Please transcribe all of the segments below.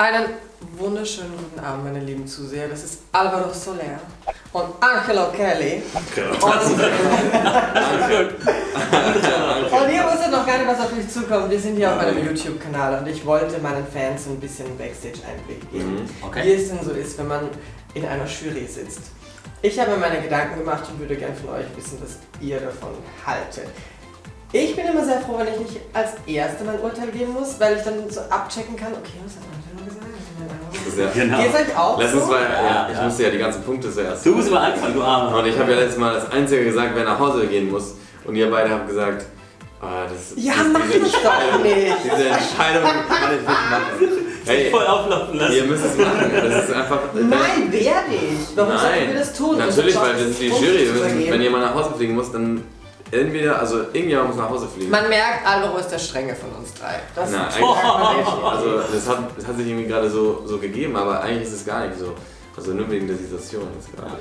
Einen wunderschönen guten Abend, meine lieben Zuseher. Das ist Alvaro Soler und Angelo Kelly. Und ihr wusstet noch gar nicht, was auf euch zukommt. Wir sind hier auf meinem YouTube-Kanal und ich wollte meinen Fans ein bisschen Backstage-Einblick geben. Okay. Wie es denn so ist, wenn man in einer Jury sitzt. Ich habe mir meine Gedanken gemacht und würde gerne von euch wissen, was ihr davon haltet. Ich bin immer sehr froh, wenn ich nicht als Erste mein Urteil geben muss, weil ich dann so abchecken kann, okay, was hat Angelo gesagt? Genau. Geht's euch auch Letztens so? war ich musste ja die ganzen Punkte zuerst. Du musst mal anfangen, du Armer. Und ich habe ja letztes Mal das Einzige gesagt, wer nach Hause gehen muss. Und ihr beide habt gesagt, Ja, mach das doch nicht! diese Entscheidung kann ich nicht machen. Hey, Voll auflaufen lassen. ihr müsst es machen. Das ist einfach. Nein, werde ich! Warum sollten wir das tun? Natürlich, weil das ist die Jury. Wenn Wenn jemand nach Hause fliegen muss, dann irgendjemand muss nach Hause fliegen. man merkt, Alvaro ist der Strenge von uns drei. Das Na, ist eigentlich, also das hat sich irgendwie gerade so gegeben, aber eigentlich ist es gar nicht so. Also nur wegen der Situation jetzt gerade.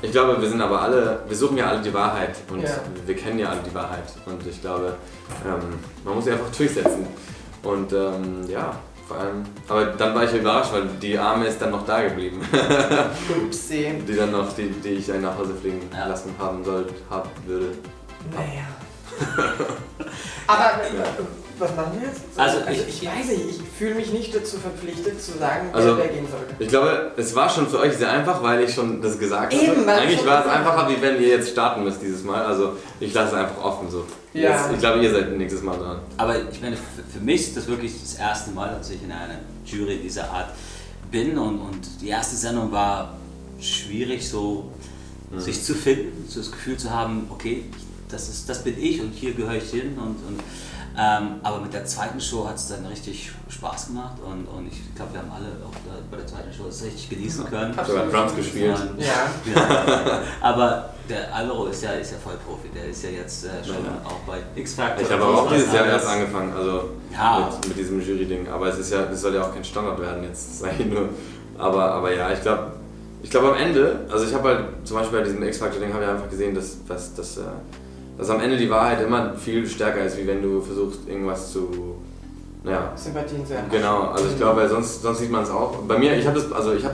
Ich glaube, wir sind aber alle, wir suchen ja alle die Wahrheit und wir kennen ja alle die Wahrheit. Und ich glaube, man muss sie einfach durchsetzen. Und vor allem, aber dann war ich überrascht, weil die Arme ist dann noch da geblieben. Upsi. Die dann noch, die ich dann nach Hause fliegen lassen haben würde. Naja. Aber was machen wir jetzt? Also ich weiß nicht, ich fühle mich nicht dazu verpflichtet zu sagen, Also, wer gehen sollte. Ich glaube, es war schon für euch sehr einfach, weil ich schon das gesagt Eben, habe. weil Eigentlich schon war es gesagt einfacher, wie wenn ihr jetzt starten müsst dieses Mal. Also ich lasse es einfach offen so. Ja. Jetzt, ich glaube, ihr seid nächstes Mal dran. Aber ich meine, für mich ist das wirklich das erste Mal, dass ich in einer Jury dieser Art bin und die erste Sendung war schwierig, so sich zu finden, so das Gefühl zu haben, okay, das bin ich und hier gehöre ich hin aber mit der zweiten Show hat es dann richtig Spaß gemacht und ich glaube, wir haben alle auch bei der zweiten Show es richtig genießen können. Ich habe sogar Drums gespielt. Ja. Aber der Alvaro ist ja Vollprofi, der ist ja jetzt schon auch bei X-Factor. Ich habe aber auch dieses Jahr erst angefangen, also Ja. mit diesem Jury-Ding. Aber es ist ja, das soll ja auch kein Standard werden jetzt, sage ich nur. Aber ja, ich glaube am Ende, also ich habe halt zum Beispiel bei diesem X-Factor-Ding habe ich einfach gesehen, dass am Ende die Wahrheit immer viel stärker ist, wie wenn du versuchst irgendwas zu, Sympathien sehr. Genau, also ich glaube, sonst sieht man es auch. Bei mir, ich habe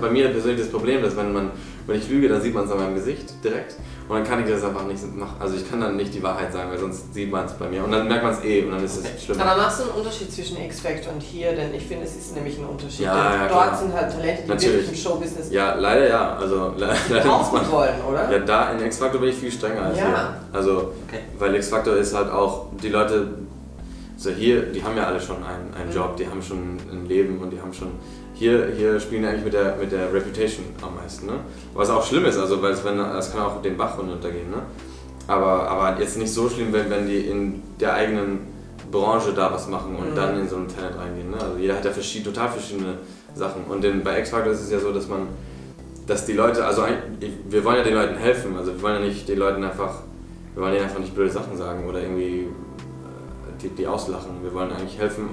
bei mir persönlich das Problem, dass wenn ich lüge, dann sieht man es an meinem Gesicht direkt und dann kann ich das einfach nicht machen. Also ich kann dann nicht die Wahrheit sagen, weil sonst sieht man es bei mir und dann merkt man es und dann ist es schlimm. Aber machst du einen Unterschied zwischen X-Factor und hier? Denn ich finde, es ist nämlich ein Unterschied. Ja, Denn ja, dort klar. sind halt Talente, die Natürlich. wirklich im Showbusiness Ja, leider ja. Also leider muss man. kaufen wollen, oder? Ja, da in X-Factor bin ich viel strenger als Ja. hier. Also, Okay. weil X-Factor ist halt auch, die Leute, so hier, die haben ja alle schon einen Job, die haben schon ein Leben und die haben schon, hier spielen die eigentlich mit der Reputation am meisten, ne? Was auch schlimm ist, also weil das kann auch den Bach runtergehen, ne? Aber jetzt nicht so schlimm, wenn die in der eigenen Branche da was machen und dann in so ein Talent reingehen, ne? Also jeder hat ja total verschiedene Sachen und bei X-Factor ist es ja so, dass die Leute, also wir wollen ja den Leuten helfen, also wir wollen ja nicht wir wollen denen einfach nicht blöde Sachen sagen oder irgendwie die auslachen. Wir wollen eigentlich helfen,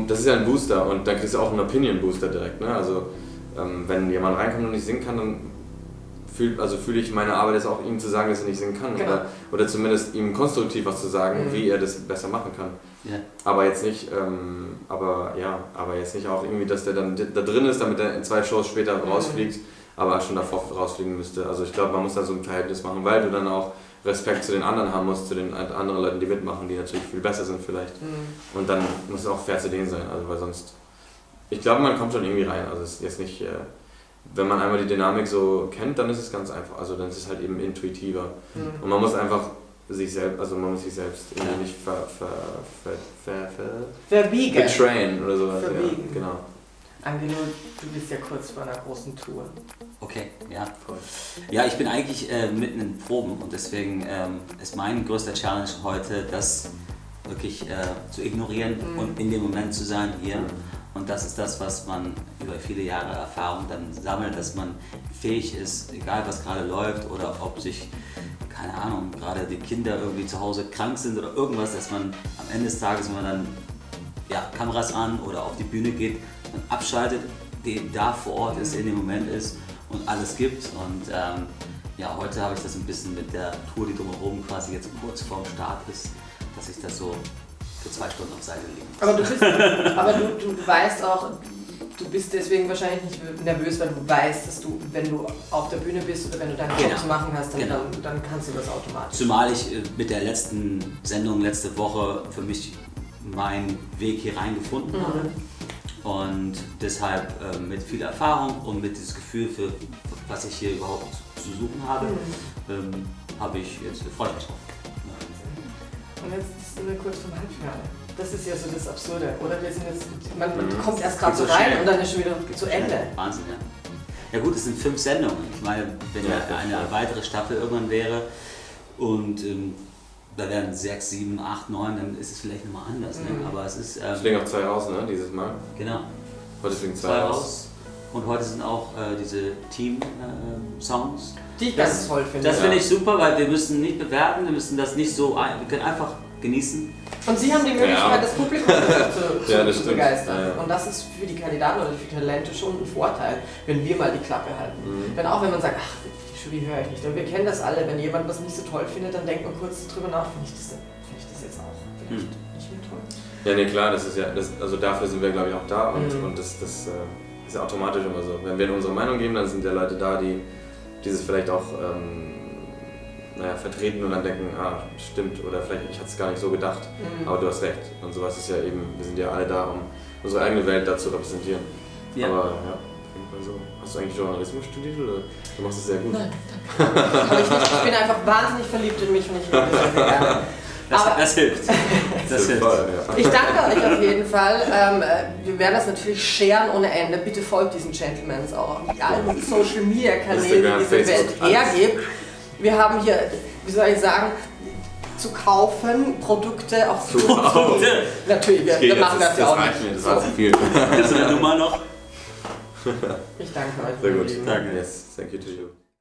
das ist ja ein Booster und dann kriegst du auch einen Opinion-Booster direkt. Ne? Also wenn jemand reinkommt und nicht singen kann, dann fühle ich meine Arbeit jetzt auch ihm zu sagen, dass er nicht singen kann. Genau. Oder zumindest ihm konstruktiv was zu sagen, wie er das besser machen kann. Ja. Aber jetzt nicht, aber jetzt nicht auch irgendwie, dass der dann da drin ist, damit er in 2 Shows später rausfliegt, aber schon davor rausfliegen müsste. Also ich glaube, man muss da so ein Verhältnis machen, weil du dann auch Respekt zu den anderen haben musst, zu den anderen Leuten, die mitmachen, die natürlich viel besser sind vielleicht. Und dann muss es auch fair zu denen sein, also weil sonst, ich glaube, man kommt schon irgendwie rein. Also es ist jetzt nicht, wenn man einmal die Dynamik so kennt, dann ist es ganz einfach. Also dann ist es halt eben intuitiver. Und man muss einfach sich selbst irgendwie nicht Verbiegen. betrayen oder sowas. Verbiegen. Ja, genau. Angelo, du bist ja kurz vor einer großen Tour. Okay, ja. Ja, ich bin eigentlich mitten in Proben und deswegen ist mein größter Challenge heute, das wirklich zu ignorieren und in dem Moment zu sein hier. Und das ist das, was man über viele Jahre Erfahrung dann sammelt, dass man fähig ist, egal was gerade läuft oder ob sich, keine Ahnung, gerade die Kinder irgendwie zu Hause krank sind oder irgendwas, dass man am Ende des Tages, wenn man dann Kameras an oder auf die Bühne geht, man abschaltet, da vor Ort ist, in dem Moment ist und alles gibt. Und heute habe ich das ein bisschen mit der Tour, die drumherum quasi jetzt kurz vorm Start ist, dass ich das so für 2 Stunden auf Seite liegen. Aber du weißt auch, du bist deswegen wahrscheinlich nicht nervös, weil du weißt, dass du, wenn du auf der Bühne bist oder wenn du deinen Job zu machen hast, dann kannst du das automatisch. Zumal ich mit der letzten Sendung letzte Woche für mich meinen Weg hier reingefunden habe. Und deshalb mit viel Erfahrung und mit diesem Gefühl für was ich hier überhaupt zu suchen habe, freue ich mich drauf. Und jetzt sind wir kurz vom Halbfinale. Das ist ja so das Absurde, oder? Wir sind jetzt, man kommt erst gerade so rein und dann ist schon wieder zu Ende. Wahnsinn, ja. Ja gut, es sind 5 Sendungen. Ich meine, wenn eine weitere Staffel irgendwann wäre und da wären 6, 7, 8, 9, dann ist es vielleicht nochmal anders. Ne? Aber es ist... es fliegen auch 2 raus, ne, dieses Mal. Genau. Heute fliegen 2 raus. Und heute sind auch diese Team-Songs. Die ich ganz toll finde. Das finde ich super, weil wir müssen nicht bewerten, wir müssen das nicht so... Wir können einfach genießen. Und Sie haben die Möglichkeit, das Publikum zu begeistern. Ja. Und das ist für die Kandidaten oder für die Talente schon ein Vorteil, wenn wir mal die Klappe halten. Auch wenn man sagt, ach, die Jury höre ich nicht. Und wir kennen das alle, wenn jemand was nicht so toll findet, dann denkt man kurz drüber nach, finde ich das jetzt auch vielleicht nicht mehr toll. Ja, nee, klar, das ist ja, also dafür sind wir, glaube ich, auch da und das ist ja automatisch immer so. Wenn wir unsere Meinung geben, dann sind ja Leute da, die dieses vielleicht auch vertreten und dann denken, stimmt, oder vielleicht ich hatte es gar nicht so gedacht, aber du hast recht. Und sowas ist ja eben, wir sind ja alle da, um unsere eigene Welt da zu repräsentieren. Ja. Aber ja, auf jeden Fall so. Hast du eigentlich Journalismus studiert oder du machst es sehr gut? Nein, danke. Aber ich bin einfach wahnsinnig verliebt in mich und ich liebe es sehr gerne. Das hilft. Das hilft. Voll, ja. Ich danke euch auf jeden Fall. Wir werden das natürlich sharen ohne Ende. Bitte folgt diesen Gentlemans auch auf allen Social Media Kanälen, die diese Welt hergibt. Wir haben hier, wie soll ich sagen, zu kaufen Produkte auf Produkte. Natürlich, wir machen das ja auch nicht. Das war zu viel. Ist eine Nummer noch? Ich danke euch. Sehr gut. Danke. Yes, thank you to you.